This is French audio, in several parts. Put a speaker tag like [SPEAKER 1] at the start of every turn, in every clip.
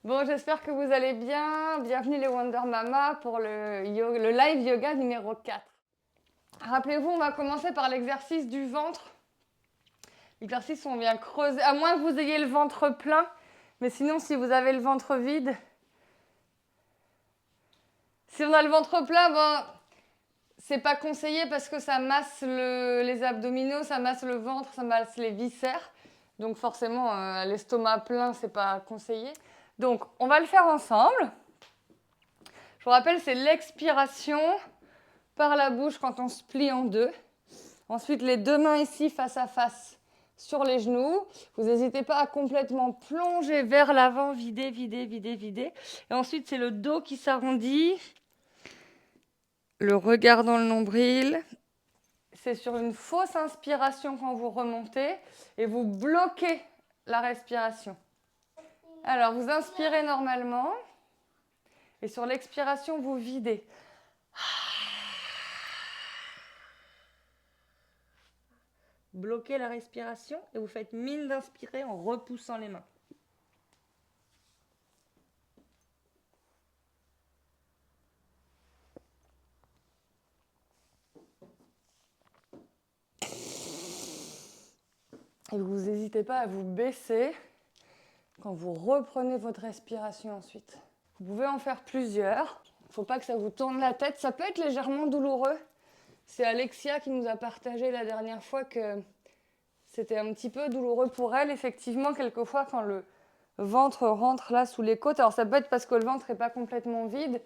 [SPEAKER 1] Bon, j'espère que vous allez bien. Bienvenue les Wonder Mama pour le live yoga numéro 4. Rappelez-vous, on va commencer par l'exercice du ventre. L'exercice où on vient creuser, à moins que vous ayez le ventre plein, mais sinon si vous avez le ventre vide, si on a le ventre plein, bon, c'est pas conseillé parce que ça masse les abdominaux, ça masse le ventre, ça masse les viscères. Donc forcément, l'estomac plein, c'est pas conseillé. Donc, on va le faire ensemble. Je vous rappelle, c'est l'expiration par la bouche quand on se plie en deux. Ensuite, les deux mains ici, face à face, sur les genoux. Vous n'hésitez pas à complètement plonger vers l'avant, vider, vider, vider, vider. Et ensuite, c'est le dos qui s'arrondit. Le regard dans le nombril. C'est sur une fausse inspiration quand vous remontez et vous bloquez la respiration. Alors, vous inspirez normalement et sur l'expiration, vous videz. Bloquez la respiration et vous faites mine d'inspirer en repoussant les mains. Et vous n'hésitez pas à vous baisser quand vous reprenez votre respiration ensuite. Vous pouvez en faire plusieurs. Il ne faut pas que ça vous tourne la tête. Ça peut être légèrement douloureux. C'est Alexia qui nous a partagé la dernière fois que c'était un petit peu douloureux pour elle. Effectivement, quelquefois, quand le ventre rentre là sous les côtes, alors ça peut être parce que le ventre n'est pas complètement vide.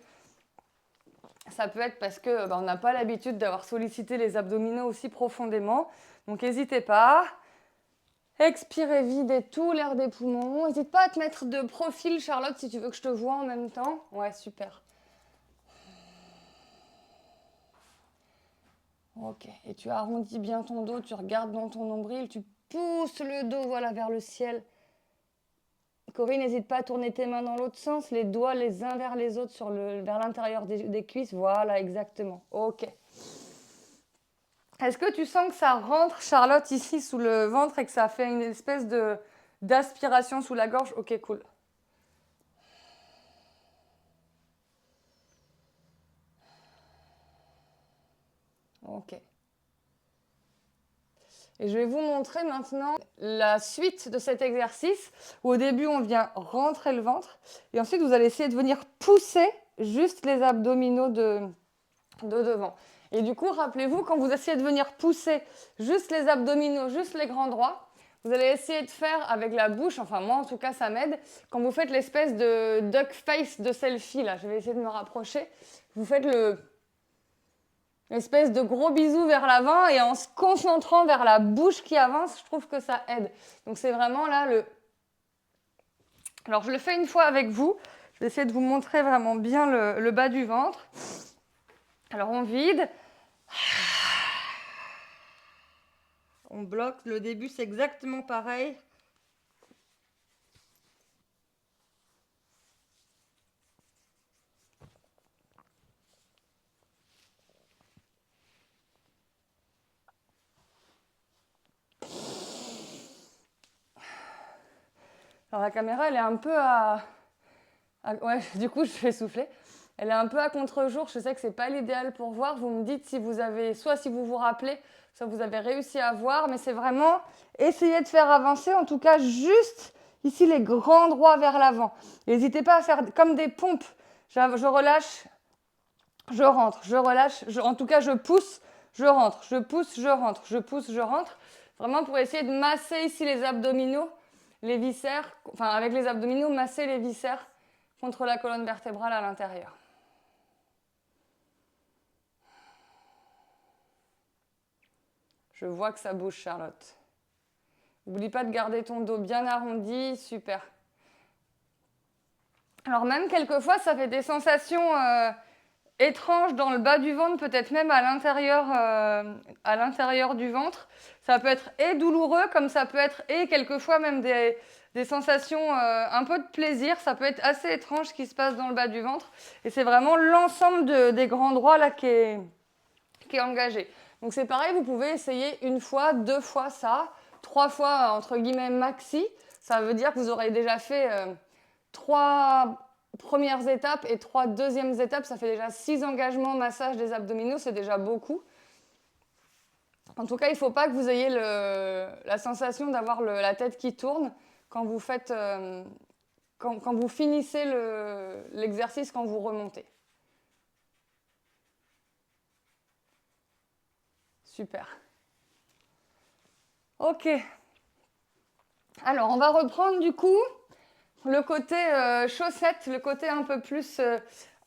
[SPEAKER 1] Ça peut être parce qu'on n'a pas l'habitude d'avoir sollicité les abdominaux aussi profondément. Donc n'hésitez pas. Expirez, videz tout l'air des poumons. N'hésite pas à te mettre de profil, Charlotte, si tu veux que je te voie en même temps. Ouais, super. Ok, et tu arrondis bien ton dos, tu regardes dans ton nombril, tu pousses le dos voilà, vers le ciel. Corinne, n'hésite pas à tourner tes mains dans l'autre sens, les doigts les uns vers les autres vers l'intérieur des cuisses. Voilà, exactement. Ok. Est-ce que tu sens que ça rentre, Charlotte, ici sous le ventre et que ça fait une espèce d'aspiration sous la gorge? Ok, cool. Ok. Et je vais vous montrer maintenant la suite de cet exercice où au début on vient rentrer le ventre et ensuite vous allez essayer de venir pousser juste les abdominaux de devant. Et du coup, rappelez-vous, quand vous essayez de venir pousser juste les abdominaux, juste les grands droits, vous allez essayer de faire avec la bouche, enfin moi en tout cas ça m'aide, quand vous faites l'espèce de duck face de selfie là, je vais essayer de me rapprocher, vous faites l'espèce de gros bisou vers l'avant et en se concentrant vers la bouche qui avance, je trouve que ça aide. Donc c'est vraiment là Alors je le fais une fois avec vous, je vais essayer de vous montrer vraiment bien le bas du ventre. Alors on vide. On bloque. Le début, c'est exactement pareil. Alors la caméra, elle est un peu ouais, du coup, je vais souffler. Elle est un peu à contre-jour. Je sais que c'est pas l'idéal pour voir. Vous me dites si vous avez, soit si vous vous rappelez, soit vous avez réussi à voir. Mais c'est vraiment essayer de faire avancer, en tout cas, juste ici les grands droits vers l'avant. N'hésitez pas à faire comme des pompes. Je relâche, je rentre, je relâche. En tout cas, je pousse, je rentre, je pousse, je rentre, je pousse, je rentre. Vraiment pour essayer de masser ici les abdominaux, les viscères, enfin avec les abdominaux, masser les viscères contre la colonne vertébrale à l'intérieur. Je vois que ça bouge, Charlotte. N'oublie pas de garder ton dos bien arrondi, super. Alors même quelquefois, ça fait des sensations étranges dans le bas du ventre, peut-être même à l'intérieur du ventre. Ça peut être et douloureux, comme ça peut être et quelquefois même des sensations, un peu de plaisir. Ça peut être assez étrange ce qui se passe dans le bas du ventre. Et c'est vraiment l'ensemble des grands droits là qui est engagé. Donc c'est pareil, vous pouvez essayer une fois, deux fois ça, trois fois entre guillemets maxi. Ça veut dire que vous aurez déjà fait 3 premières étapes et 3 deuxièmes étapes. Ça fait déjà 6 engagements massage des abdominaux, c'est déjà beaucoup. En tout cas, il ne faut pas que vous ayez la sensation d'avoir la tête qui tourne quand vous faites, quand vous finissez l'exercice, quand vous remontez. Super. Ok. Alors, on va reprendre du coup le côté chaussette, le côté un peu plus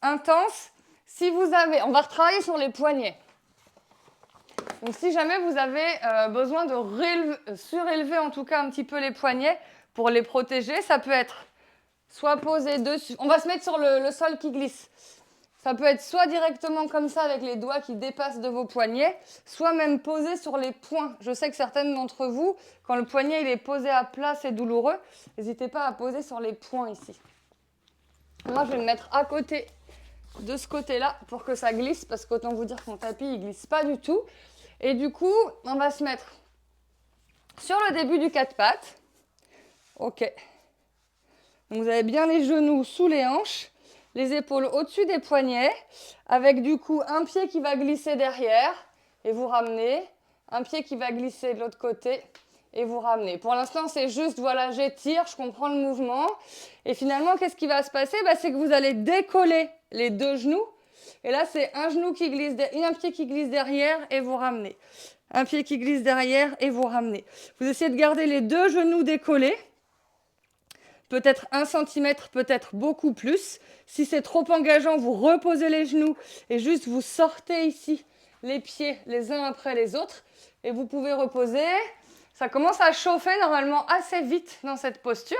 [SPEAKER 1] intense. Si vous avez, on va retravailler sur les poignets. Donc, si jamais vous avez besoin de surélever en tout cas un petit peu les poignets pour les protéger, ça peut être soit posé dessus. On va se mettre sur le sol qui glisse. Ça peut être soit directement comme ça avec les doigts qui dépassent de vos poignets, soit même posé sur les poings. Je sais que certaines d'entre vous, quand le poignet il est posé à plat, c'est douloureux. N'hésitez pas à poser sur les poings ici. Moi, je vais me mettre à côté de ce côté-là pour que ça glisse, parce qu'autant vous dire que mon tapis, il glisse pas du tout. Et du coup, on va se mettre sur le début du quatre pattes. Ok. Donc, vous avez bien les genoux sous les hanches. Les épaules au-dessus des poignets, avec du coup un pied qui va glisser derrière et vous ramenez, un pied qui va glisser de l'autre côté et vous ramenez. Pour l'instant, c'est juste, voilà, j'étire, je comprends le mouvement. Et finalement, qu'est-ce qui va se passer? C'est que vous allez décoller les deux genoux. Et là, c'est un pied qui glisse derrière et vous ramenez. Un pied qui glisse derrière et vous ramenez. Vous essayez de garder les deux genoux décollés. Peut-être 1 cm, peut-être beaucoup plus. Si c'est trop engageant, vous reposez les genoux et juste vous sortez ici les pieds les uns après les autres. Et vous pouvez reposer. Ça commence à chauffer normalement assez vite dans cette posture.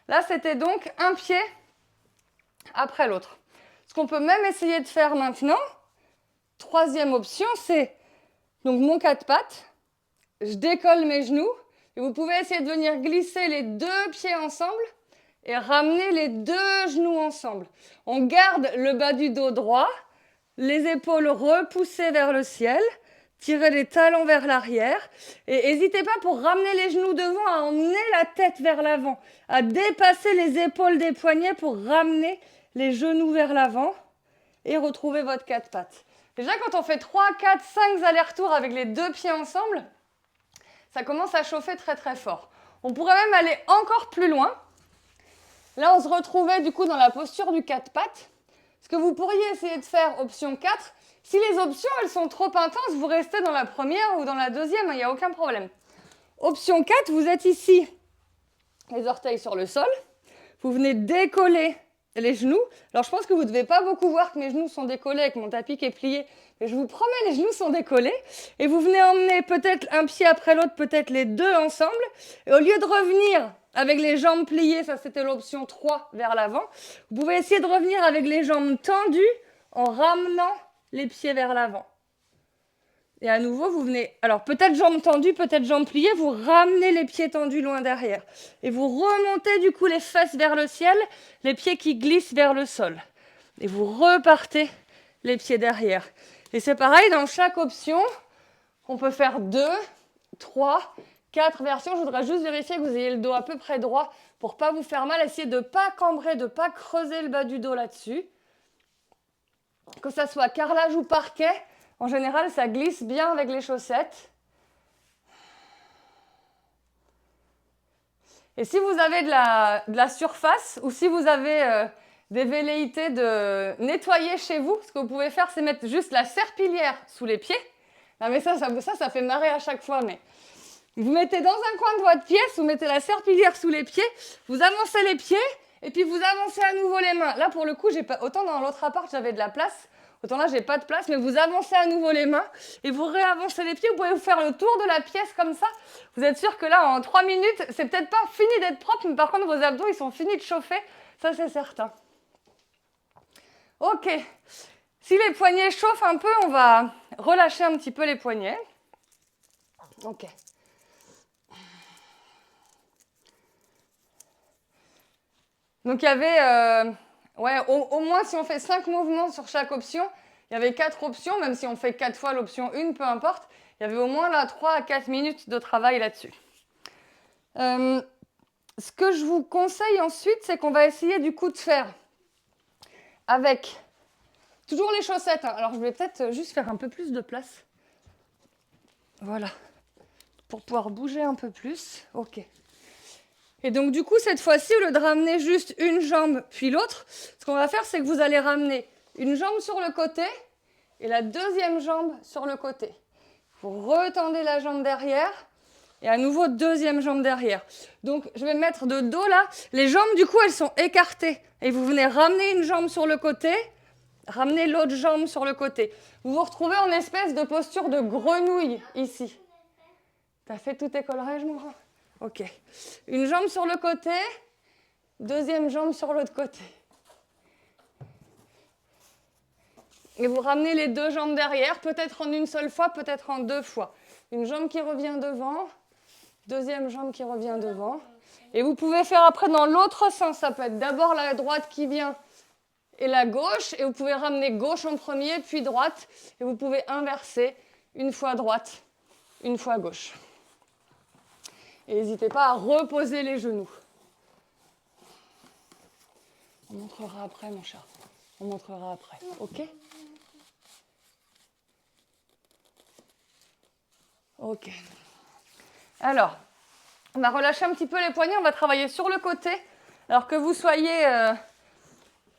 [SPEAKER 1] Là, c'était donc un pied après l'autre. Ce qu'on peut même essayer de faire maintenant, troisième option, c'est donc mon quatre pattes. Je décolle mes genoux et vous pouvez essayer de venir glisser les deux pieds ensemble et ramener les deux genoux ensemble. On garde le bas du dos droit, les épaules repoussées vers le ciel, tirez les talons vers l'arrière et n'hésitez pas pour ramener les genoux devant à emmener la tête vers l'avant, à dépasser les épaules des poignets pour ramener les genoux vers l'avant et retrouver votre quatre pattes. Déjà, quand on fait 3, 4, 5 allers-retours avec les deux pieds ensemble, ça commence à chauffer très très fort. On pourrait même aller encore plus loin. Là, on se retrouvait du coup dans la posture du quatre pattes. Ce que vous pourriez essayer de faire, option 4, si les options elles sont trop intenses, vous restez dans la première ou dans la deuxième, il n'y a aucun problème. Option 4, vous êtes ici, les orteils sur le sol. Vous venez décoller les genoux. Alors, je pense que vous ne devez pas beaucoup voir que mes genoux sont décollés avec mon tapis qui est plié. Mais je vous promets, les genoux sont décollés. Et vous venez emmener peut-être un pied après l'autre, peut-être les deux ensemble. Et au lieu de revenir avec les jambes pliées, ça c'était l'option 3 vers l'avant, vous pouvez essayer de revenir avec les jambes tendues en ramenant les pieds vers l'avant. Et à nouveau, vous venez, alors peut-être jambes tendues, peut-être jambes pliées, vous ramenez les pieds tendus loin derrière. Et vous remontez du coup les fesses vers le ciel, les pieds qui glissent vers le sol. Et vous repartez les pieds derrière. Et c'est pareil, dans chaque option, on peut faire 2, 3, 4 versions. Je voudrais juste vérifier que vous ayez le dos à peu près droit pour ne pas vous faire mal. Essayez de ne pas cambrer, de ne pas creuser le bas du dos là-dessus. Que ça soit carrelage ou parquet, en général, ça glisse bien avec les chaussettes. Et si vous avez de la surface ou si vous avez des velléités de nettoyer chez vous, ce que vous pouvez faire, c'est mettre juste la serpillière sous les pieds. Non mais ça fait marrer à chaque fois. Mais vous mettez dans un coin de votre pièce, vous mettez la serpillière sous les pieds, vous avancez les pieds et puis vous avancez à nouveau les mains. Là, pour le coup, autant dans l'autre appart, j'avais de la place. Autant là, j'ai pas de place, mais vous avancez à nouveau les mains et vous réavancez les pieds. Vous pouvez vous faire le tour de la pièce comme ça. Vous êtes sûr que là, en 3 minutes, c'est peut-être pas fini d'être propre, mais par contre, vos abdos, ils sont finis de chauffer. Ça, c'est certain. Ok. Si les poignets chauffent un peu, on va relâcher un petit peu les poignets. Ok. Donc, il y avait... au moins, si on fait 5 mouvements sur chaque option, il y avait 4 options, même si on fait 4 fois l'option 1, peu importe. Il y avait au moins là 3 à 4 minutes de travail là-dessus. Ce que je vous conseille ensuite, c'est qu'on va essayer du coup de faire avec toujours les chaussettes. Alors, je vais peut-être juste faire un peu plus de place. Voilà. Pour pouvoir bouger un peu plus. OK. Et donc, du coup, cette fois-ci, au lieu de ramener juste une jambe puis l'autre, ce qu'on va faire, c'est que vous allez ramener une jambe sur le côté et la deuxième jambe sur le côté. Vous retendez la jambe derrière et à nouveau deuxième jambe derrière. Donc, je vais me mettre de dos là. Les jambes, du coup, elles sont écartées. Et vous venez ramener une jambe sur le côté, ramener l'autre jambe sur le côté. Vous vous retrouvez en espèce de posture de grenouille ici. T'as fait tous tes collerèges, mon grand ? OK. Une jambe sur le côté, deuxième jambe sur l'autre côté. Et vous ramenez les deux jambes derrière, peut-être en une seule fois, peut-être en deux fois. Une jambe qui revient devant, deuxième jambe qui revient devant. Et vous pouvez faire après dans l'autre sens. Ça peut être d'abord la droite qui vient et la gauche. Et vous pouvez ramener gauche en premier, puis droite. Et vous pouvez inverser une fois droite, une fois gauche. Et n'hésitez pas à reposer les genoux. On montrera après, mon cher. On montrera après. OK ? OK. Alors, on va relâcher un petit peu les poignets. On va travailler sur le côté. Alors que vous soyez...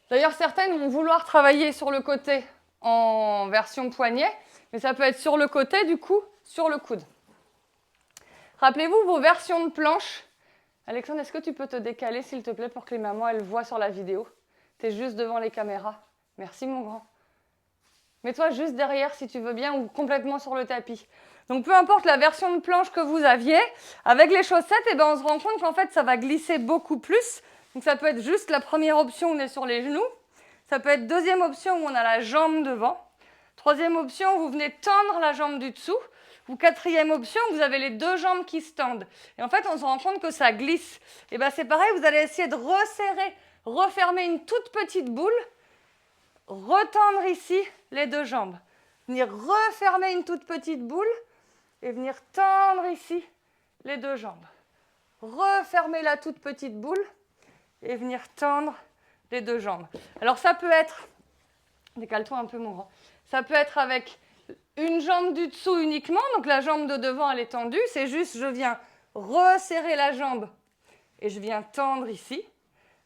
[SPEAKER 1] D'ailleurs, certaines vont vouloir travailler sur le côté en version poignet. Mais ça peut être sur le côté, du coup, sur le coude. Rappelez-vous vos versions de planche. Alexandre, est-ce que tu peux te décaler, s'il te plaît, pour que les mamans elles voient sur la vidéo ? Tu es juste devant les caméras. Merci, mon grand. Mets-toi juste derrière, si tu veux bien, ou complètement sur le tapis. Donc, peu importe la version de planche que vous aviez, avec les chaussettes, eh ben, on se rend compte qu'en fait, ça va glisser beaucoup plus. Donc, ça peut être juste la première option où on est sur les genoux. Ça peut être deuxième option où on a la jambe devant. Troisième option, où vous venez tendre la jambe du dessous. Ou quatrième option, vous avez les deux jambes qui se tendent. Et en fait, on se rend compte que ça glisse. Et bien, c'est pareil, vous allez essayer de resserrer, refermer une toute petite boule, retendre ici les deux jambes. Venir refermer une toute petite boule et venir tendre ici les deux jambes. Refermer la toute petite boule et venir tendre les deux jambes. Alors, ça peut être... Décale-toi un peu, mon grand. Ça peut être avec... une jambe du dessous uniquement, donc la jambe de devant elle est tendue, c'est juste je viens resserrer la jambe et je viens tendre ici.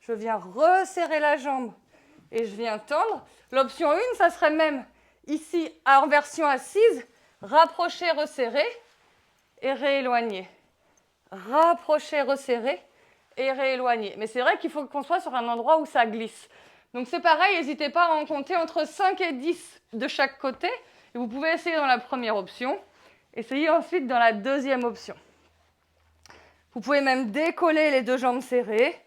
[SPEAKER 1] Je viens resserrer la jambe et je viens tendre. L'option 1, ça serait même ici en version assise, rapprocher, resserrer et rééloigner. Rapprocher, resserrer et rééloigner. Mais c'est vrai qu'il faut qu'on soit sur un endroit où ça glisse. Donc c'est pareil, n'hésitez pas à en compter entre 5 et 10 de chaque côté. Et vous pouvez essayer dans la première option, essayez ensuite dans la deuxième option. Vous pouvez même décoller les deux jambes serrées,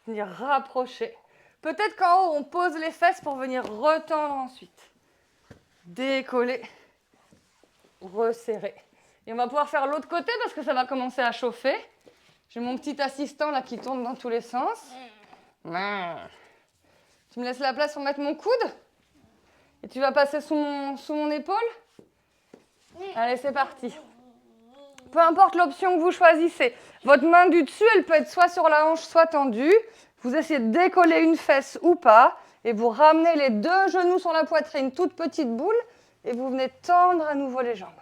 [SPEAKER 1] venir rapprocher. Peut-être qu'en haut, on pose les fesses pour venir retendre ensuite. Décoller, resserrer. Et on va pouvoir faire l'autre côté parce que ça va commencer à chauffer. J'ai mon petit assistant là qui tourne dans tous les sens. Tu me laisses la place pour mettre mon coude ? Et tu vas passer sous mon épaule ? Allez, c'est parti. Peu importe l'option que vous choisissez. Votre main du dessus, elle peut être soit sur la hanche, soit tendue. Vous essayez de décoller une fesse ou pas. Et vous ramenez les deux genoux sur la poitrine, toute petite boule. Et vous venez tendre à nouveau les jambes.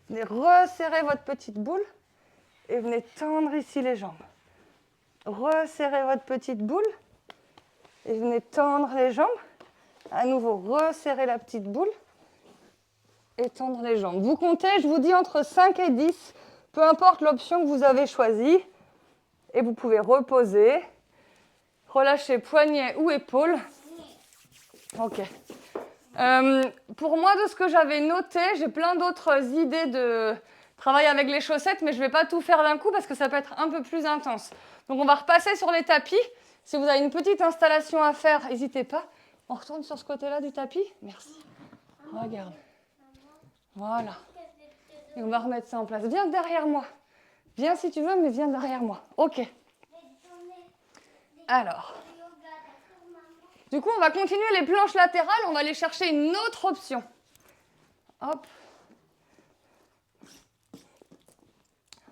[SPEAKER 1] Venez resserrer votre petite boule. Et venez tendre ici les jambes. Resserrez votre petite boule. Et venez tendre les jambes. À nouveau, resserrer la petite boule et tendre les jambes. Vous comptez, je vous dis, entre 5 et 10, peu importe l'option que vous avez choisie. Et vous pouvez reposer, relâcher poignet ou épaule. OK. Pour moi, de ce que j'avais noté, j'ai plein d'autres idées de travail avec les chaussettes, mais je ne vais pas tout faire d'un coup parce que ça peut être un peu plus intense. Donc, on va repasser sur les tapis. Si vous avez une petite installation à faire, n'hésitez pas. On retourne sur ce côté-là du tapis. Merci. Regarde. Voilà. Et on va remettre ça en place. Viens derrière moi. Viens si tu veux, mais viens derrière moi. OK. Alors. Du coup, on va continuer les planches latérales. On va aller chercher une autre option. Hop.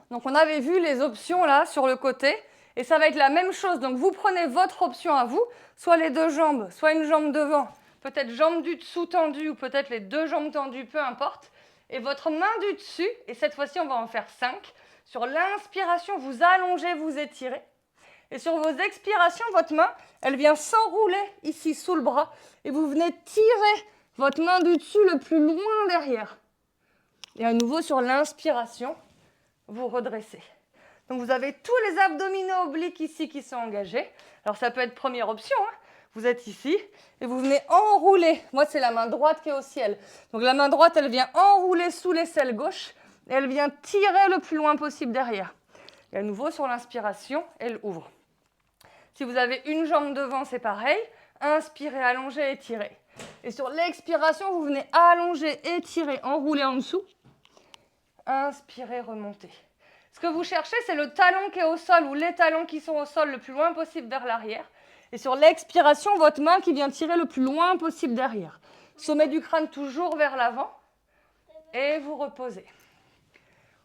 [SPEAKER 1] Donc, on avait vu les options là sur le côté. Et ça va être la même chose. Donc, vous prenez votre option à vous, soit les deux jambes, soit une jambe devant, peut-être jambe du dessous tendue ou peut-être les deux jambes tendues, peu importe. Et votre main du dessus, et cette fois-ci, on va en faire 5. Sur l'inspiration, vous allongez, vous étirez. Et sur vos expirations, votre main, elle vient s'enrouler ici sous le bras. Et vous venez tirer votre main du dessus le plus loin derrière. Et à nouveau, sur l'inspiration, vous redressez. Donc, vous avez tous les abdominaux obliques ici qui sont engagés. Alors, ça peut être première option. Vous êtes ici et vous venez enrouler. Moi, c'est la main droite qui est au ciel. Donc, la main droite, elle vient enrouler sous l'aisselle gauche et elle vient tirer le plus loin possible derrière. Et à nouveau, sur l'inspiration, elle ouvre. Si vous avez une jambe devant, c'est pareil. Inspirez, allongez, étirez. Et sur l'expiration, vous venez allonger, étirer, enrouler en dessous. Inspirez, remontez. Ce que vous cherchez, c'est le talon qui est au sol ou les talons qui sont au sol le plus loin possible vers l'arrière. Et sur l'expiration, votre main qui vient tirer le plus loin possible derrière. Sommet du crâne toujours vers l'avant. Et vous reposez.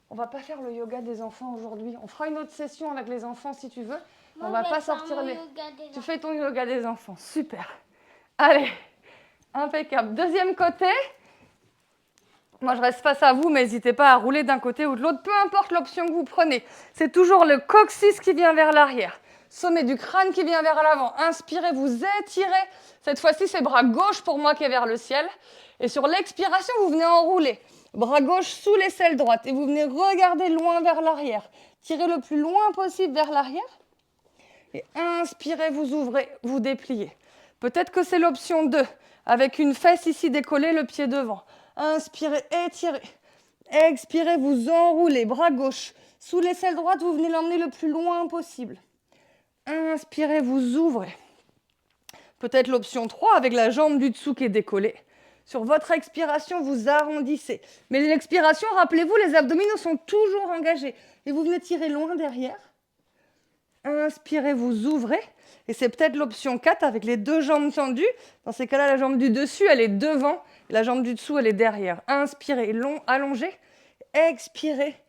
[SPEAKER 1] On ne va pas faire le yoga des enfants aujourd'hui. On fera une autre session avec les enfants si tu veux. On ne va pas sortir les... Tu fais ton yoga des enfants. Super. Allez. Impeccable. Deuxième côté. Moi, je reste face à vous, mais n'hésitez pas à rouler d'un côté ou de l'autre. Peu importe l'option que vous prenez. C'est toujours le coccyx qui vient vers l'arrière. Sommet du crâne qui vient vers l'avant. Inspirez, vous étirez. Cette fois-ci, c'est bras gauche pour moi qui est vers le ciel. Et sur l'expiration, vous venez enrouler. Bras gauche sous l'aisselle droite. Et vous venez regarder loin vers l'arrière. Tirez le plus loin possible vers l'arrière. Et inspirez, vous ouvrez, vous dépliez. Peut-être que c'est l'option 2, avec une fesse ici décollée, le pied devant. Inspirez, étirez. Expirez, vous enroulez, bras gauche. Sous l'aisselle droite, vous venez l'emmener le plus loin possible. Inspirez, vous ouvrez. Peut-être l'option 3, avec la jambe du dessous qui est décollée. Sur votre expiration, vous arrondissez. Mais l'expiration, rappelez-vous, les abdominaux sont toujours engagés. Et vous venez tirer loin derrière. Inspirez, vous ouvrez. Et c'est peut-être l'option 4 avec les deux jambes tendues. Dans ces cas-là, la jambe du dessus, elle est devant. Et la jambe du dessous, elle est derrière. Inspirez, long, allongez. Expirez.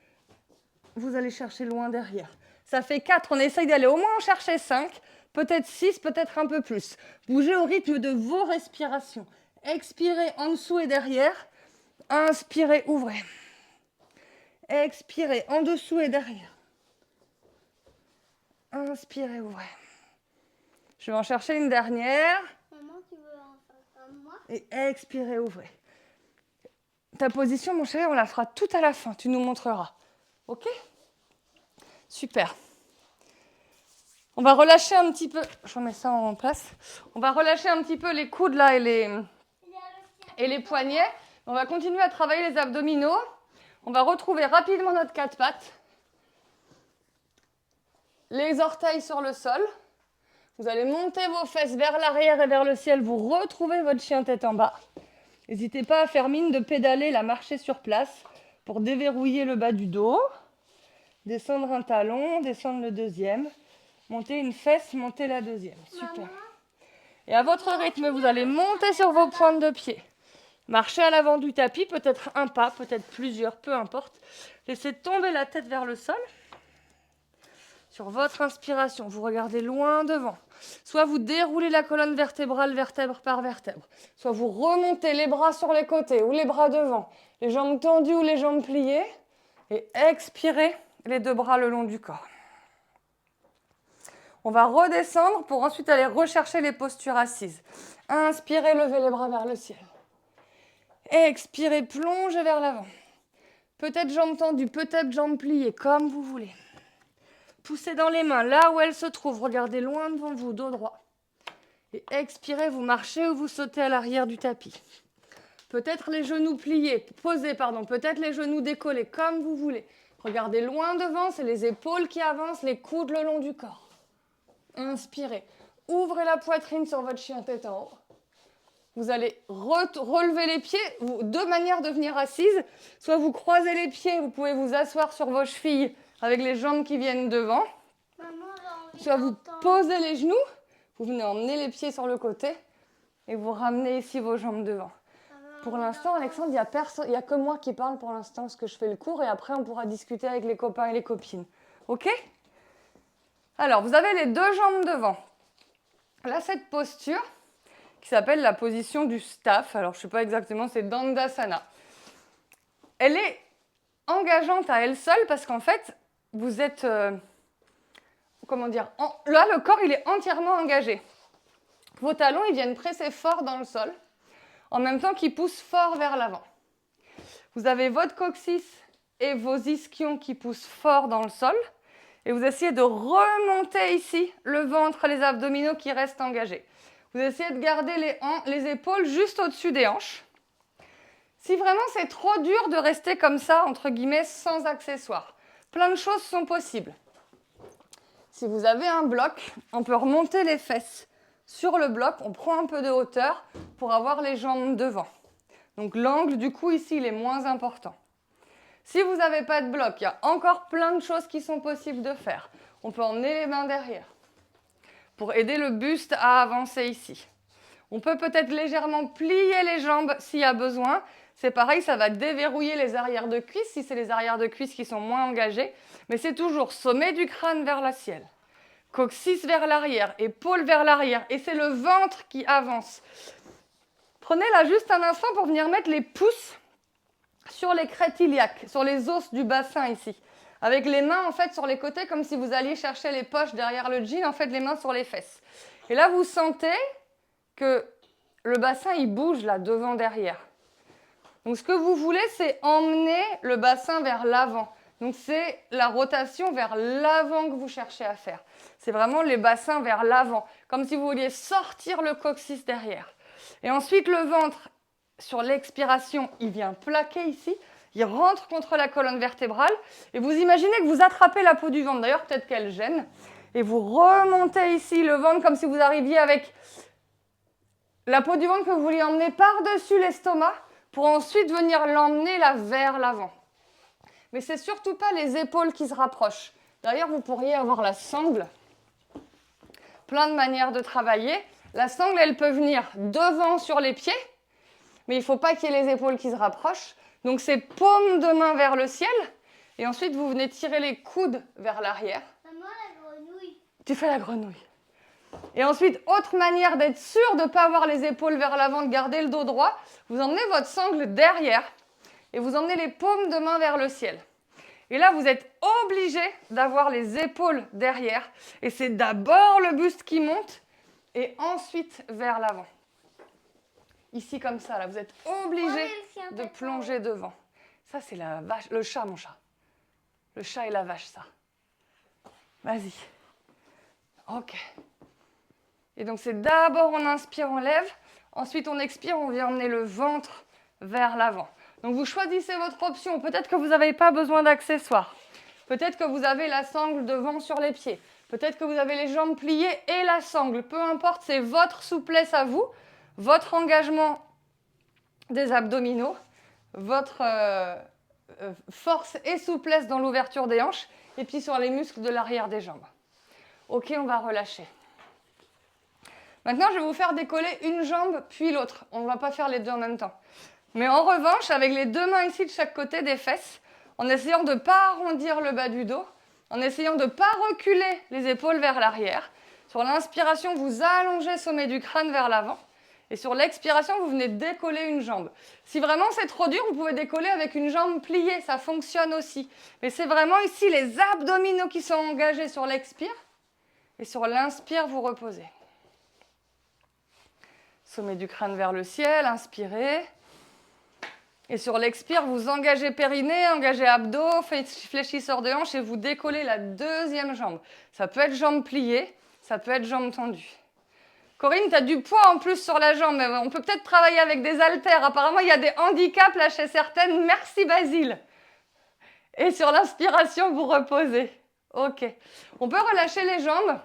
[SPEAKER 1] Vous allez chercher loin derrière. Ça fait 4. On essaye d'aller au moins en chercher 5. Peut-être 6, peut-être un peu plus. Bougez au rythme de vos respirations. Expirez en dessous et derrière. Inspirez, ouvrez. Expirez en dessous et derrière. Inspirez, ouvrez. Je vais en chercher une dernière.
[SPEAKER 2] Maman, tu veux en faire comme moi?
[SPEAKER 1] Et expirez, ouvrez. Ta position, mon chéri, on la fera tout à la fin. Tu nous montreras. OK? Super. On va relâcher un petit peu. Je remets ça en place. On va relâcher un petit peu les coudes là et les poignets. On va continuer à travailler les abdominaux. On va retrouver rapidement notre 4 pattes. Les orteils sur le sol. Vous allez monter vos fesses vers l'arrière et vers le ciel. Vous retrouvez votre chien tête en bas. N'hésitez pas à faire mine de pédaler, la marcher sur place pour déverrouiller le bas du dos. Descendre un talon, descendre le deuxième. Monter une fesse, monter la deuxième. Super. Et à votre rythme, vous allez monter sur vos pointes de pied. Marchez à l'avant du tapis, peut-être un pas, peut-être plusieurs, peu importe. Laissez tomber la tête vers le sol. Sur votre inspiration, vous regardez loin devant. Soit vous déroulez la colonne vertébrale vertèbre par vertèbre. Soit vous remontez les bras sur les côtés ou les bras devant. Les jambes tendues ou les jambes pliées. Et expirez les deux bras le long du corps. On va redescendre pour ensuite aller rechercher les postures assises. Inspirez, levez les bras vers le ciel. Expirez, plongez vers l'avant. Peut-être jambes tendues, peut-être jambes pliées, comme vous voulez. Poussez dans les mains, là où elles se trouvent. Regardez loin devant vous, dos droit. Et expirez, vous marchez ou vous sautez à l'arrière du tapis. Peut-être les genoux pliés, posés, pardon. Peut-être les genoux décollés, comme vous voulez. Regardez loin devant, c'est les épaules qui avancent, les coudes le long du corps. Inspirez. Ouvrez la poitrine sur votre chien tête en haut. Vous allez relever les pieds, deux manières de venir assise. Soit vous croisez les pieds, vous pouvez vous asseoir sur vos chevilles avec les jambes qui viennent devant. Soit vous posez les genoux, vous venez emmener les pieds sur le côté et vous ramenez ici vos jambes devant. Pour l'instant, Alexandre, il n'y a que moi qui parle pour l'instant parce que je fais le cours et après on pourra discuter avec les copains et les copines. OK ? Alors, vous avez les deux jambes devant. Là, cette posture qui s'appelle la position du staff. Alors, je ne sais pas exactement, c'est Dandasana. Elle est engageante à elle seule parce qu'en fait, vous êtes... comment dire, là, le corps, il est entièrement engagé. Vos talons, ils viennent presser fort dans le sol, en même temps qu'ils poussent fort vers l'avant. Vous avez votre coccyx et vos ischions qui poussent fort dans le sol, et vous essayez de remonter ici le ventre, les abdominaux qui restent engagés. Vous essayez de garder les épaules juste au-dessus des hanches. Si vraiment c'est trop dur de rester comme ça, entre guillemets, sans accessoires, plein de choses sont possibles. Si vous avez un bloc, on peut remonter les fesses sur le bloc, on prend un peu de hauteur pour avoir les jambes devant. Donc l'angle du cou ici, il est moins important. Si vous n'avez pas de bloc, il y a encore plein de choses qui sont possibles de faire. On peut emmener les mains derrière pour aider le buste à avancer ici. On peut peut-être légèrement plier les jambes s'il y a besoin. C'est pareil, ça va déverrouiller les arrières de cuisses si c'est les arrières de cuisses qui sont moins engagées. Mais c'est toujours sommet du crâne vers le ciel, coccyx vers l'arrière, épaule vers l'arrière. Et c'est le ventre qui avance. Prenez là juste un instant pour venir mettre les pouces sur les crêtes iliaques, sur les os du bassin ici. Avec les mains en fait sur les côtés comme si vous alliez chercher les poches derrière le jean, en fait les mains sur les fesses. Et là vous sentez que le bassin il bouge là devant derrière. Donc ce que vous voulez c'est emmener le bassin vers l'avant. Donc c'est la rotation vers l'avant que vous cherchez à faire. C'est vraiment les bassins vers l'avant, comme si vous vouliez sortir le coccyx derrière. Et ensuite le ventre, sur l'expiration, il vient plaquer ici, il rentre contre la colonne vertébrale, et vous imaginez que vous attrapez la peau du ventre, d'ailleurs peut-être qu'elle gêne, et vous remontez ici le ventre comme si vous arriviez avec la peau du ventre que vous vouliez emmener par-dessus l'estomac, pour ensuite venir l'emmener là vers l'avant. Mais c'est surtout pas les épaules qui se rapprochent. D'ailleurs, vous pourriez avoir la sangle, plein de manières de travailler. La sangle, elle peut venir devant sur les pieds, mais il ne faut pas qu'il y ait les épaules qui se rapprochent. Donc, c'est paume de main vers le ciel. Et ensuite, vous venez tirer les coudes vers l'arrière.
[SPEAKER 2] Maman, la grenouille.
[SPEAKER 1] Tu fais la grenouille. Et ensuite, autre manière d'être sûr de ne pas avoir les épaules vers l'avant, de garder le dos droit, vous emmenez votre sangle derrière et vous emmenez les paumes de main vers le ciel. Et là, vous êtes obligé d'avoir les épaules derrière. Et c'est d'abord le buste qui monte et ensuite vers l'avant. Ici, comme ça, là, vous êtes obligé de plonger devant. Ça, c'est la vache, le chat, mon chat. Le chat et la vache, ça. Vas-y. Ok. Et donc, c'est d'abord, on inspire, on lève. Ensuite, on expire, on vient emmener le ventre vers l'avant. Donc, vous choisissez votre option. Peut-être que vous n'avez pas besoin d'accessoires. Peut-être que vous avez la sangle devant sur les pieds. Peut-être que vous avez les jambes pliées et la sangle. Peu importe, c'est votre souplesse à vous, votre engagement des abdominaux, votre force et souplesse dans l'ouverture des hanches, et puis sur les muscles de l'arrière des jambes. Ok, on va relâcher. Maintenant, je vais vous faire décoller une jambe puis l'autre. On ne va pas faire les deux en même temps. Mais en revanche, avec les deux mains ici de chaque côté des fesses, en essayant de ne pas arrondir le bas du dos, en essayant de ne pas reculer les épaules vers l'arrière. Sur l'inspiration, vous allongez le sommet du crâne vers l'avant. Et sur l'expiration, vous venez décoller une jambe. Si vraiment c'est trop dur, vous pouvez décoller avec une jambe pliée, ça fonctionne aussi. Mais c'est vraiment ici les abdominaux qui sont engagés sur l'expire. Et sur l'inspire, vous reposez. Sommet du crâne vers le ciel, inspirez. Et sur l'expire, vous engagez périnée, engagez abdos, fléchisseur de hanche et vous décollez la deuxième jambe. Ça peut être jambe pliée, ça peut être jambe tendue. Corinne, tu as du poids en plus sur la jambe. On peut peut-être travailler avec des haltères. Apparemment, il y a des handicaps là chez certaines. Merci Basile. Et sur l'inspiration, vous reposez. Ok. On peut relâcher les jambes.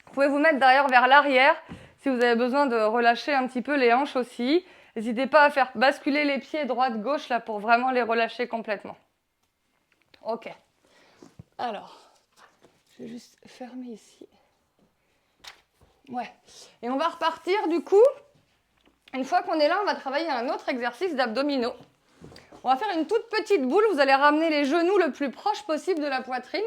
[SPEAKER 1] Vous pouvez vous mettre derrière vers l'arrière si vous avez besoin de relâcher un petit peu les hanches aussi. N'hésitez pas à faire basculer les pieds droite-gauche là pour vraiment les relâcher complètement. Ok. Alors, je vais juste fermer ici. Ouais. Et on va repartir du coup. Une fois qu'on est là, on va travailler un autre exercice d'abdominaux. On va faire une toute petite boule. Vous allez ramener les genoux le plus proche possible de la poitrine.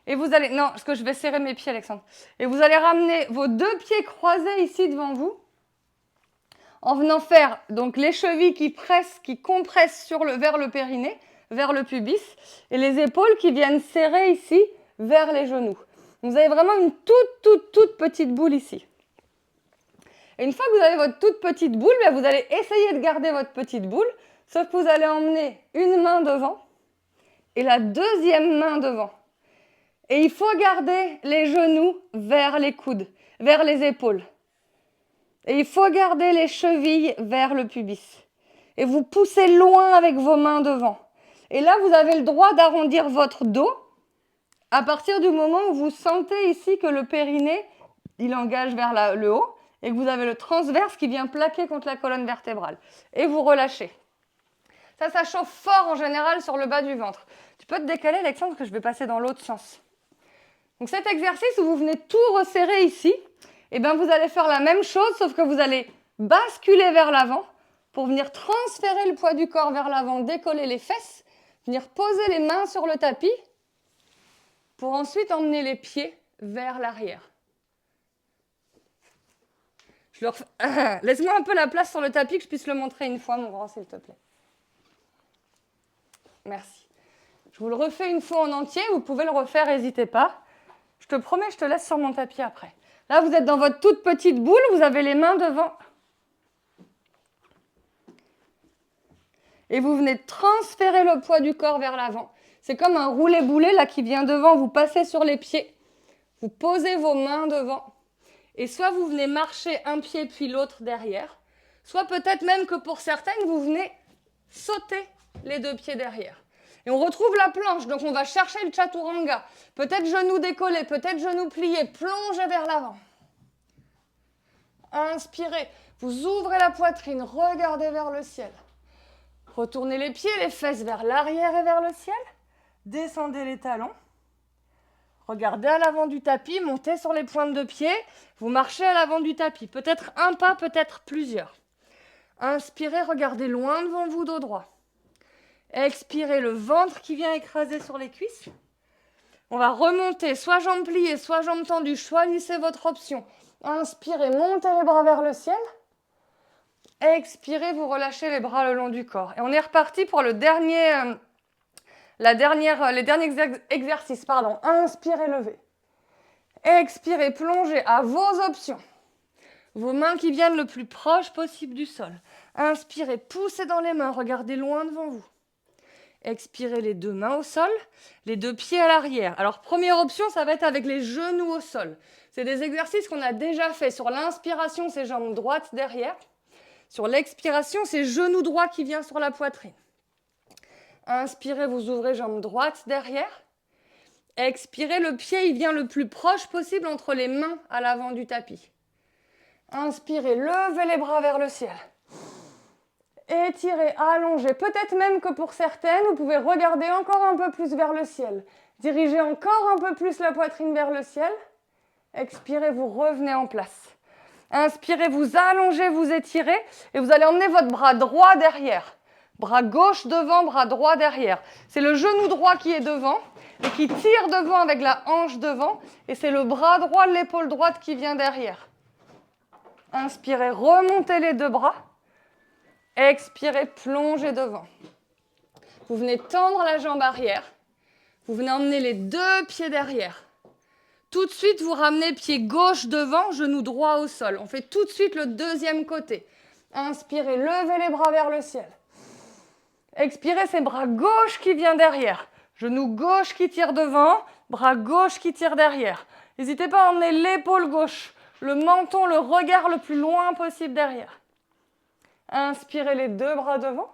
[SPEAKER 1] Et vous allez... Non, parce que je vais serrer mes pieds, Alexandre. Et vous allez ramener vos 2 pieds croisés ici devant vous, en venant faire donc les chevilles qui pressent, qui compressent vers le périnée, vers le pubis, et les épaules qui viennent serrer ici vers les genoux. Vous avez vraiment une toute petite boule ici. Et une fois que vous avez votre toute petite boule, vous allez essayer de garder votre petite boule, sauf que vous allez emmener une main devant et la deuxième main devant. Et il faut garder les genoux vers les coudes, vers les épaules. Et il faut garder les chevilles vers le pubis. Et vous poussez loin avec vos mains devant. Et là, vous avez le droit d'arrondir votre dos à partir du moment où vous sentez ici que le périnée, il engage vers le haut et que vous avez le transverse qui vient plaquer contre la colonne vertébrale. Et vous relâchez. Ça chauffe fort en général sur le bas du ventre. Tu peux te décaler, Alexandre, que je vais passer dans l'autre sens. Donc cet exercice où vous venez tout resserrer ici, eh bien vous allez faire la même chose, sauf que vous allez basculer vers l'avant pour venir transférer le poids du corps vers l'avant, décoller les fesses, venir poser les mains sur le tapis pour ensuite emmener les pieds vers l'arrière. Laisse-moi un peu la place sur le tapis que je puisse le montrer une fois, mon grand, s'il te plaît. Merci. Je vous le refais une fois en entier, vous pouvez le refaire, n'hésitez pas. Je te promets, je te laisse sur mon tapis après. Là, vous êtes dans votre toute petite boule, vous avez les mains devant. Et vous venez transférer le poids du corps vers l'avant. C'est comme un roulé-boulet là qui vient devant, vous passez sur les pieds, vous posez vos mains devant. Et soit vous venez marcher un pied puis l'autre derrière, soit peut-être même que pour certaines, vous venez sauter les 2 pieds derrière. Et on retrouve la planche, donc on va chercher le chaturanga. Peut-être genoux décollés, peut-être genoux pliés, plongez vers l'avant. Inspirez, vous ouvrez la poitrine, regardez vers le ciel. Retournez les pieds, les fesses vers l'arrière et vers le ciel. Descendez les talons. Regardez à l'avant du tapis, montez sur les pointes de pied. Vous marchez à l'avant du tapis. Peut-être un pas, peut-être plusieurs. Inspirez, regardez loin devant vous, dos droit. Expirez, le ventre qui vient écraser sur les cuisses. On va remonter, soit jambes pliées, soit jambes tendues. Choisissez votre option. Inspirez, montez les bras vers le ciel. Expirez, vous relâchez les bras le long du corps. Et on est reparti pour les derniers exercices. Inspirez, levez. Expirez, plongez à vos options. Vos mains qui viennent le plus proche possible du sol. Inspirez, poussez dans les mains, regardez loin devant vous. Expirez, les 2 mains au sol, les 2 pieds à l'arrière. Alors, première option, ça va être avec les genoux au sol. C'est des exercices qu'on a déjà fait. Sur l'inspiration, c'est jambes droites derrière. Sur l'expiration, c'est genou droit qui vient sur la poitrine. Inspirez, vous ouvrez jambes droites derrière. Expirez, le pied il vient le plus proche possible entre les mains à l'avant du tapis. Inspirez, levez les bras vers le ciel. Étirez, allongez. Peut-être même que pour certaines, vous pouvez regarder encore un peu plus vers le ciel. Dirigez encore un peu plus la poitrine vers le ciel. Expirez, vous revenez en place. Inspirez, vous allongez, vous étirez et vous allez emmener votre bras droit derrière. Bras gauche devant, bras droit derrière. C'est le genou droit qui est devant et qui tire devant avec la hanche devant. Et c'est le bras droit, l'épaule droite qui vient derrière. Inspirez, remontez les 2 bras. Expirez, plongez devant. Vous venez tendre la jambe arrière. Vous venez emmener les 2 pieds derrière. Tout de suite, vous ramenez pied gauche devant, genou droit au sol. On fait tout de suite le 2e côté. Inspirez, levez les bras vers le ciel. Expirez, c'est bras gauche qui vient derrière. Genou gauche qui tire devant, bras gauche qui tire derrière. N'hésitez pas à emmener l'épaule gauche, le menton, le regard le plus loin possible derrière. Inspirez, les 2 bras devant.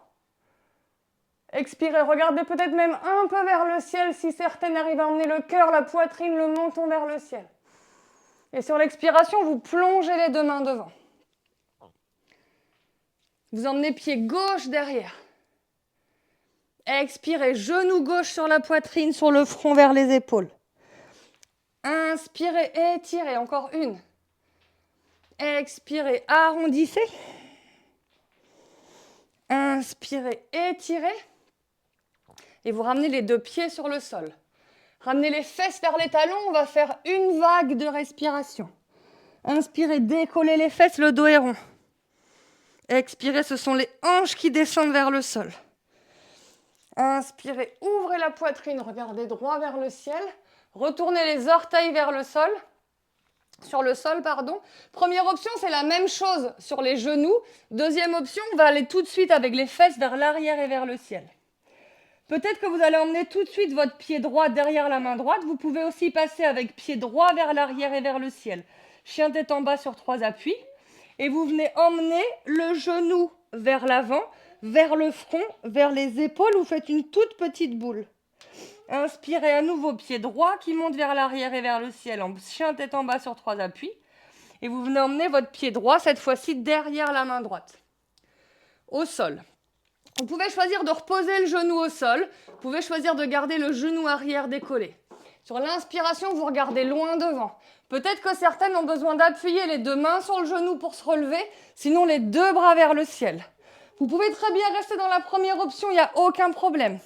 [SPEAKER 1] Expirez, regardez peut-être même un peu vers le ciel si certaines arrivent à emmener le cœur, la poitrine, le menton vers le ciel. Et sur l'expiration, vous plongez les 2 mains devant. Vous emmenez pied gauche derrière. Expirez, genou gauche sur la poitrine, sur le front vers les épaules. Inspirez, étirez, encore une. Expirez, arrondissez. Inspirez, étirez. Et vous ramenez les 2 pieds sur le sol. Ramenez les fesses vers les talons, on va faire une vague de respiration. Inspirez, décollez les fesses, le dos est rond. Expirez, ce sont les hanches qui descendent vers le sol. Inspirez, ouvrez la poitrine, regardez droit vers le ciel. Retournez les orteils vers le sol. Sur le sol, pardon. Première option, c'est la même chose sur les genoux. Deuxième option, on va aller tout de suite avec les fesses vers l'arrière et vers le ciel. Peut-être que vous allez emmener tout de suite votre pied droit derrière la main droite. Vous pouvez aussi passer avec pied droit vers l'arrière et vers le ciel. Chien tête en bas sur 3 appuis. Et vous venez emmener le genou vers l'avant, vers le front, vers les épaules. Vous faites une toute petite boule. Inspirez à nouveau, pied droit qui monte vers l'arrière et vers le ciel, en chien tête en bas sur 3 appuis. Et vous venez emmener votre pied droit, cette fois-ci derrière la main droite, au sol. Vous pouvez choisir de reposer le genou au sol. Vous pouvez choisir de garder le genou arrière décollé. Sur l'inspiration, vous regardez loin devant. Peut-être que certaines ont besoin d'appuyer les 2 mains sur le genou pour se relever, sinon les 2 bras vers le ciel. Vous pouvez très bien rester dans la première option, il n'y a aucun problème.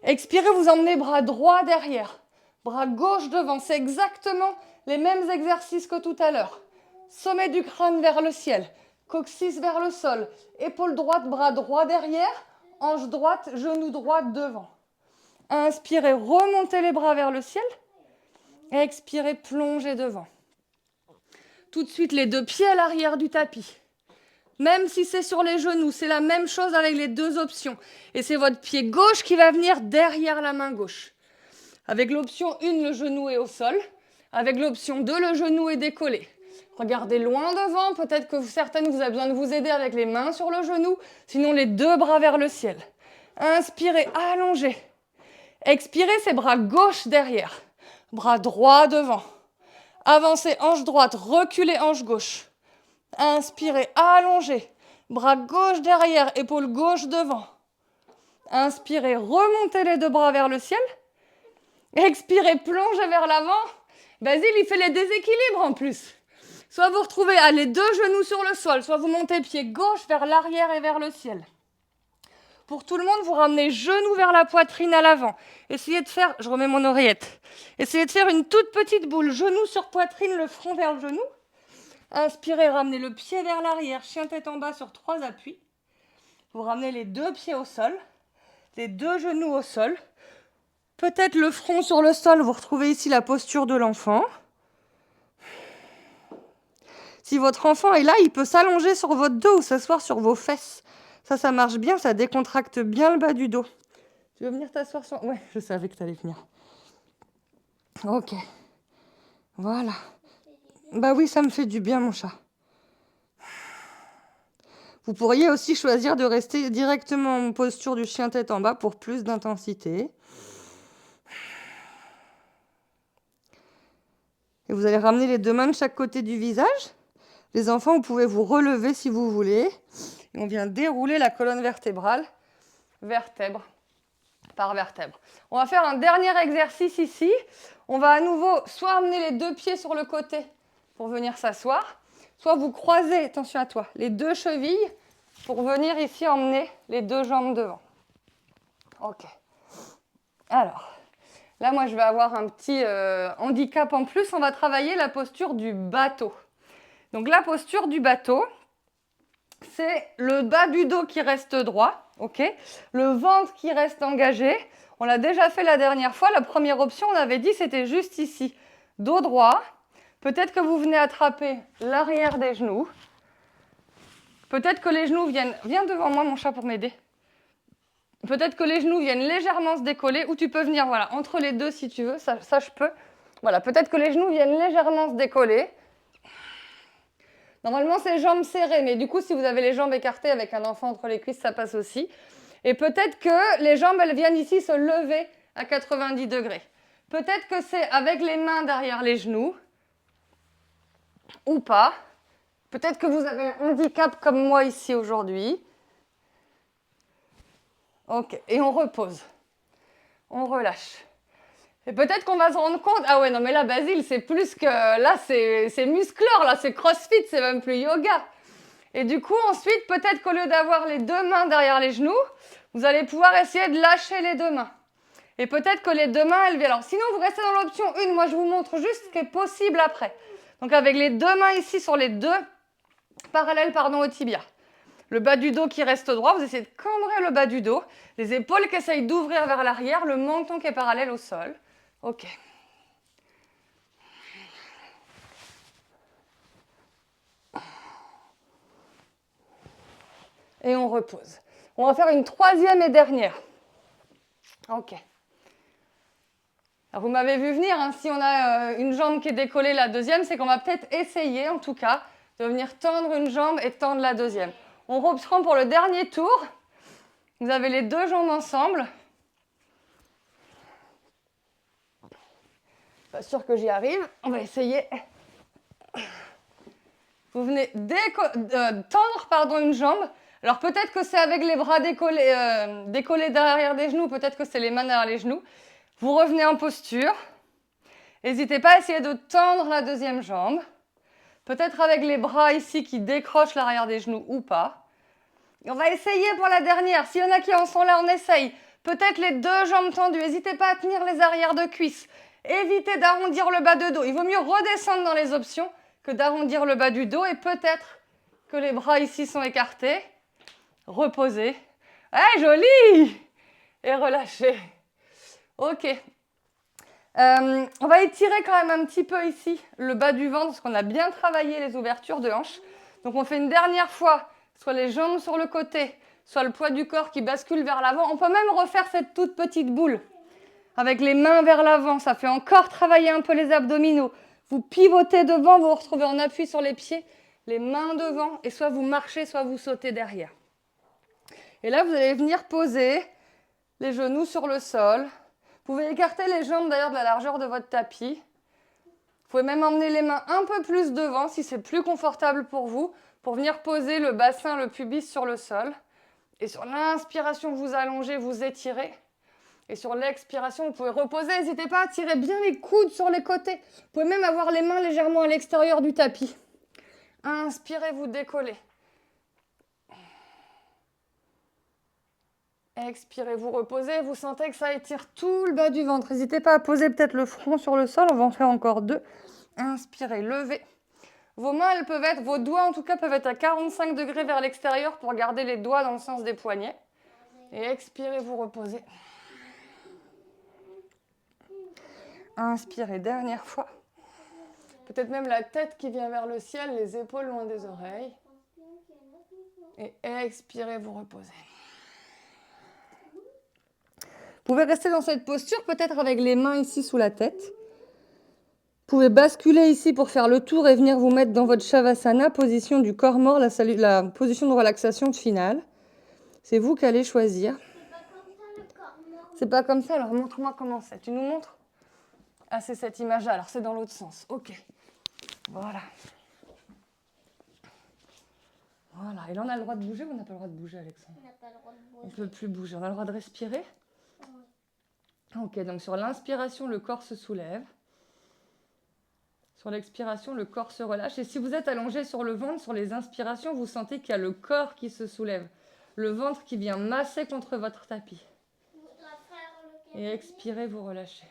[SPEAKER 1] Expirez, vous emmenez bras droit derrière, bras gauche devant. C'est exactement les mêmes exercices que tout à l'heure. Sommet du crâne vers le ciel, coccyx vers le sol, épaule droite, bras droit derrière, hanche droite, genou droit devant. Inspirez, remontez les bras vers le ciel. Expirez, plongez devant. Tout de suite, les 2 pieds à l'arrière du tapis. Même si c'est sur les genoux, c'est la même chose avec les 2 options. Et c'est votre pied gauche qui va venir derrière la main gauche. Avec l'option 1, le genou est au sol. Avec l'option 2, le genou est décollé. Regardez loin devant. Peut-être que certaines, vous avez besoin de vous aider avec les mains sur le genou. Sinon, les 2 bras vers le ciel. Inspirez, allongez. Expirez, c'est bras gauche derrière. Bras droit devant. Avancez, hanche droite, reculez, hanche gauche. Inspirez, allongez. Bras gauche derrière, épaule gauche devant. Inspirez, remontez les 2 bras vers le ciel. Expirez, plongez vers l'avant. Basile, il fait les déséquilibres en plus. Soit vous retrouvez les 2 genoux sur le sol, soit vous montez pied gauche vers l'arrière et vers le ciel. Pour tout le monde, vous ramenez genoux vers la poitrine à l'avant. Essayez de faire, je remets mon oreillette. Essayez de faire une toute petite boule, genou sur poitrine, le front vers le genou. Inspirez, ramenez le pied vers l'arrière, chien tête en bas sur 3 appuis. Vous ramenez les 2 pieds au sol, les 2 genoux au sol. Peut-être le front sur le sol, vous retrouvez ici la posture de l'enfant. Si votre enfant est là, il peut s'allonger sur votre dos ou s'asseoir sur vos fesses. Ça marche bien, ça décontracte bien le bas du dos. Tu veux venir t'asseoir sur... Ouais, je savais que tu allais venir. Ok. Voilà. Bah oui, ça me fait du bien, mon chat. Vous pourriez aussi choisir de rester directement en posture du chien tête en bas pour plus d'intensité. Et vous allez ramener les 2 mains de chaque côté du visage. Les enfants, vous pouvez vous relever si vous voulez. Et on vient dérouler la colonne vertébrale, vertèbre par vertèbre. On va faire un dernier exercice ici. On va à nouveau soit amener les 2 pieds sur le côté pour venir s'asseoir, soit vous croisez, attention à toi, les 2 chevilles pour venir ici emmener les 2 jambes devant. Ok. Alors, là, moi, je vais avoir un petit handicap en plus. On va travailler la posture du bateau. Donc, la posture du bateau, c'est le bas du dos qui reste droit, ok, le ventre qui reste engagé. On l'a déjà fait la dernière fois. La première option, on avait dit, c'était juste ici. Dos droit. Peut-être que vous venez attraper l'arrière des genoux. Peut-être que les genoux viennent... Viens devant moi, mon chat, pour m'aider. Peut-être que les genoux viennent légèrement se décoller. Ou tu peux venir, voilà, entre les 2 si tu veux. Ça je peux. Voilà, peut-être que les genoux viennent légèrement se décoller. Normalement, c'est jambes serrées. Mais du coup, si vous avez les jambes écartées avec un enfant entre les cuisses, ça passe aussi. Et peut-être que les jambes, elles viennent ici se lever à 90 degrés. Peut-être que c'est avec les mains derrière les genoux. Ou pas. Peut-être que vous avez un handicap comme moi ici aujourd'hui. Ok, et on repose. On relâche. Et peut-être qu'on va se rendre compte, ah ouais, non mais là, Basile, c'est plus que... Là, c'est muscleur, là, c'est crossfit, c'est même plus yoga. Et du coup, ensuite, peut-être qu'au lieu d'avoir les 2 mains derrière les genoux, vous allez pouvoir essayer de lâcher les 2 mains. Et peut-être que les deux mains, elles viennent. Alors sinon, vous restez dans l'option 1. Moi, je vous montre juste ce qui est possible après. Donc avec les deux mains ici sur les deux parallèles au tibia. Le bas du dos qui reste droit, vous essayez de cambrer le bas du dos. Les épaules qui essayent d'ouvrir vers l'arrière, le menton qui est parallèle au sol. Ok. Et on repose. On va faire une troisième et dernière. Ok. Alors vous m'avez vu venir, hein, si on a une jambe qui est décollée, la deuxième, c'est qu'on va peut-être essayer, en tout cas, de venir tendre une jambe et tendre la deuxième. On reprend pour le dernier tour. Vous avez les deux jambes ensemble. Pas sûr que j'y arrive. On va essayer. Vous venez tendre une jambe. Alors peut-être que c'est avec les bras décollés derrière des genoux, peut-être que c'est les mains derrière les genoux. Vous revenez en posture. N'hésitez pas à essayer de tendre la deuxième jambe. Peut-être avec les bras ici qui décrochent l'arrière des genoux ou pas. Et on va essayer pour la dernière. S'il y en a qui en sont là, on essaye. Peut-être les deux jambes tendues. N'hésitez pas à tenir les arrières de cuisses. Évitez d'arrondir le bas de dos. Il vaut mieux redescendre dans les options que d'arrondir le bas du dos. Et peut-être que les bras ici sont écartés. Reposez. Eh, joli! Et relâchez. Ok. On va étirer quand même un petit peu ici le bas du ventre parce qu'on a bien travaillé les ouvertures de hanches. Donc on fait une dernière fois, soit les jambes sur le côté, soit le poids du corps qui bascule vers l'avant. On peut même refaire cette toute petite boule avec les mains vers l'avant. Ça fait encore travailler un peu les abdominaux. Vous pivotez devant, vous vous retrouvez en appui sur les pieds, les mains devant, et soit vous marchez, soit vous sautez derrière. Et là, vous allez venir poser les genoux sur le sol. Vous pouvez écarter les jambes d'ailleurs de la largeur de votre tapis. Vous pouvez même emmener les mains un peu plus devant si c'est plus confortable pour vous, pour venir poser le bassin, le pubis sur le sol. Et sur l'inspiration, vous allongez, vous étirez. Et sur l'expiration, vous pouvez reposer. N'hésitez pas à tirer bien les coudes sur les côtés. Vous pouvez même avoir les mains légèrement à l'extérieur du tapis. Inspirez, vous décollez. Expirez, vous reposez. Vous sentez que ça étire tout le bas du ventre. N'hésitez pas à poser peut-être le front sur le sol. On va en faire encore deux. Inspirez, levez. Vos mains, vos doigts en tout cas, peuvent être à 45 degrés vers l'extérieur pour garder les doigts dans le sens des poignets. Et expirez, vous reposez. Inspirez, dernière fois. Peut-être même la tête qui vient vers le ciel, les épaules loin des oreilles. Et expirez, vous reposez. Vous pouvez rester dans cette posture, peut-être avec les mains ici sous la tête. Vous pouvez basculer ici pour faire le tour et venir vous mettre dans votre Shavasana, position du corps mort, la position de relaxation finale. C'est vous qui allez choisir. C'est pas comme ça, alors montre-moi comment c'est. Tu nous montres? Ah, c'est cette image-là, alors c'est dans l'autre sens. Ok. Voilà. Voilà. Et là, on a le droit de bouger ou on n'a pas le droit de bouger, Alexandre?
[SPEAKER 2] On n'a pas le droit de bouger.
[SPEAKER 1] On ne peut plus bouger. On a le droit de respirer? Oui. Ok, donc sur l'inspiration, le corps se soulève. Sur l'expiration, le corps se relâche. Et si vous êtes allongé sur le ventre, sur les inspirations, vous sentez qu'il y a le corps qui se soulève. Le ventre qui vient masser contre votre tapis. Et expirez, vous relâchez.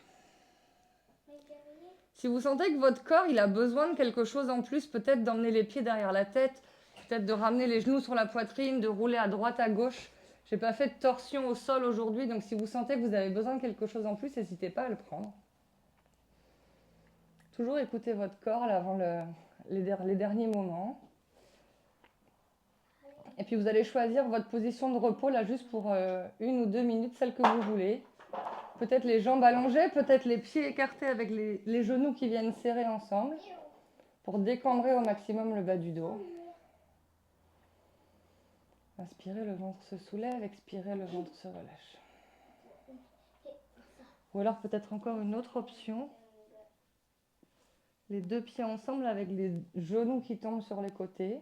[SPEAKER 1] Si vous sentez que votre corps, il a besoin de quelque chose en plus, peut-être d'emmener les pieds derrière la tête, peut-être de ramener les genoux sur la poitrine, de rouler à droite, à gauche. Je n'ai pas fait de torsion au sol aujourd'hui, donc si vous sentez que vous avez besoin de quelque chose en plus, n'hésitez pas à le prendre. Toujours écoutez votre corps avant les derniers moments. Et puis vous allez choisir votre position de repos, là juste pour 1 ou 2 minutes, celle que vous voulez. Peut-être les jambes allongées, peut-être les pieds écartés avec les genoux qui viennent serrer ensemble pour décambrer au maximum le bas du dos. Inspirez, le ventre se soulève, expirez, le ventre se relâche. Ou alors peut-être encore une autre option. Les deux pieds ensemble avec les genoux qui tombent sur les côtés.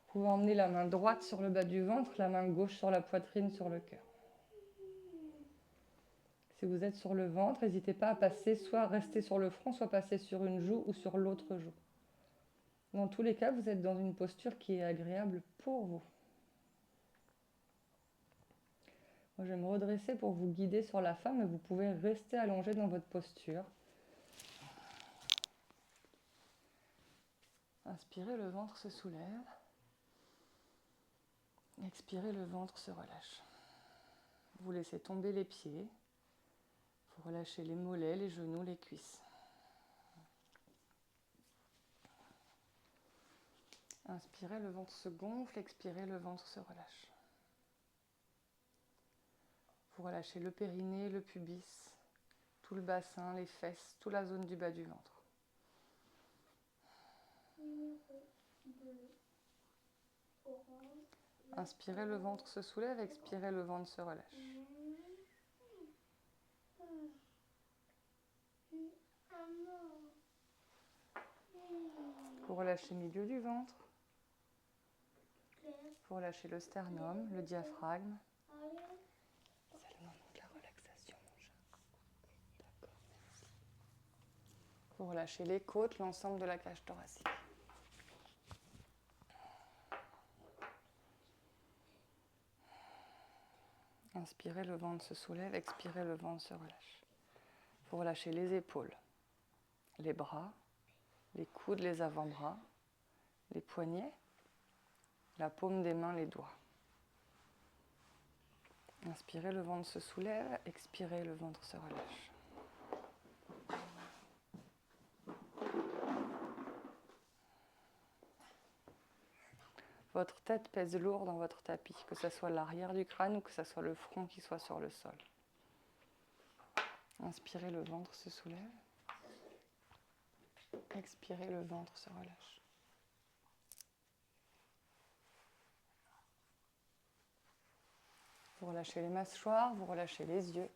[SPEAKER 1] Vous pouvez emmener la main droite sur le bas du ventre, la main gauche sur la poitrine, sur le cœur. Si vous êtes sur le ventre, n'hésitez pas à passer, soit rester sur le front, soit passer sur une joue ou sur l'autre joue. Dans tous les cas, vous êtes dans une posture qui est agréable pour vous. Moi, je vais me redresser pour vous guider sur la femme, mais vous pouvez rester allongé dans votre posture. Inspirez, le ventre se soulève. Expirez, le ventre se relâche. Vous laissez tomber les pieds. Vous relâchez les mollets, les genoux, les cuisses. Inspirez, le ventre se gonfle. Expirez, le ventre se relâche. Vous relâchez le périnée, le pubis, tout le bassin, les fesses, toute la zone du bas du ventre. Inspirez, le ventre se soulève. Expirez, le ventre se relâche. Vous relâchez le milieu du ventre. Vous relâchez le sternum, le diaphragme. C'est le moment de la relaxation, mon chat. D'accord, merci. Vous relâchez les côtes, l'ensemble de la cage thoracique. Inspirez, le ventre se soulève. Expirez, le ventre se relâche. Vous relâchez les épaules, les bras, les coudes, les avant-bras, les poignets, la paume des mains, les doigts. Inspirez, le ventre se soulève. Expirez, le ventre se relâche. Votre tête pèse lourd dans votre tapis, que ce soit l'arrière du crâne ou que ce soit le front qui soit sur le sol. Inspirez, le ventre se soulève. Expirez, le ventre se relâche. Vous relâchez les mâchoires, vous relâchez les yeux.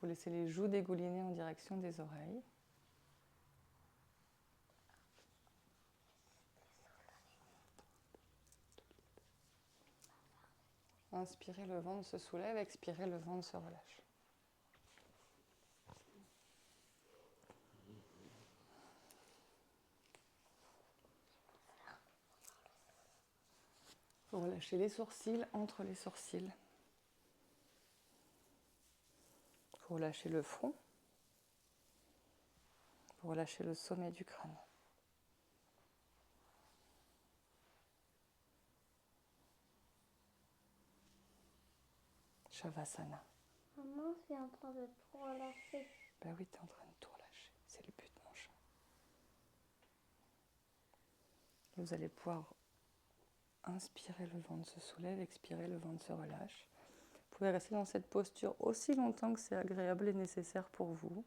[SPEAKER 1] Vous laissez les joues dégouliner en direction des oreilles. Inspirez, le ventre se soulève. Expirez, le ventre se relâche. Vous relâchez les sourcils, entre les sourcils. Vous relâchez le front. Vous relâchez le sommet du crâne. Shavasana.
[SPEAKER 2] Maman, c'est en train de tout relâcher.
[SPEAKER 1] Ben oui, tu es en train de tout relâcher. C'est le but, mon chat. Vous allez pouvoir inspirer, le ventre se soulève. Expirer, le ventre se relâche. Vous pouvez rester dans cette posture aussi longtemps que c'est agréable et nécessaire pour vous.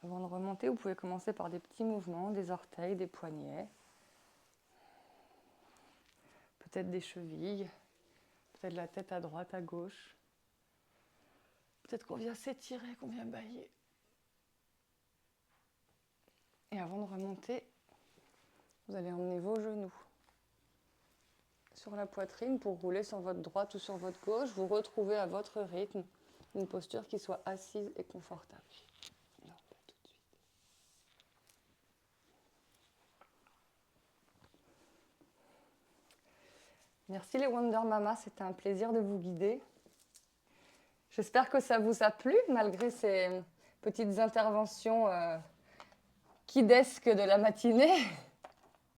[SPEAKER 1] Avant de remonter, vous pouvez commencer par des petits mouvements, des orteils, des poignets. Peut-être des chevilles, peut-être la tête à droite, à gauche. Peut-être qu'on vient s'étirer, qu'on vient bâiller. Et avant de remonter, vous allez emmener vos genoux sur la poitrine pour rouler sur votre droite ou sur votre gauche. Vous retrouvez à votre rythme une posture qui soit assise et confortable. Non, pas tout de suite. Merci les Wonder Mama, c'était un plaisir de vous guider. J'espère que ça vous a plu, malgré ces petites interventions kidesques de la matinée.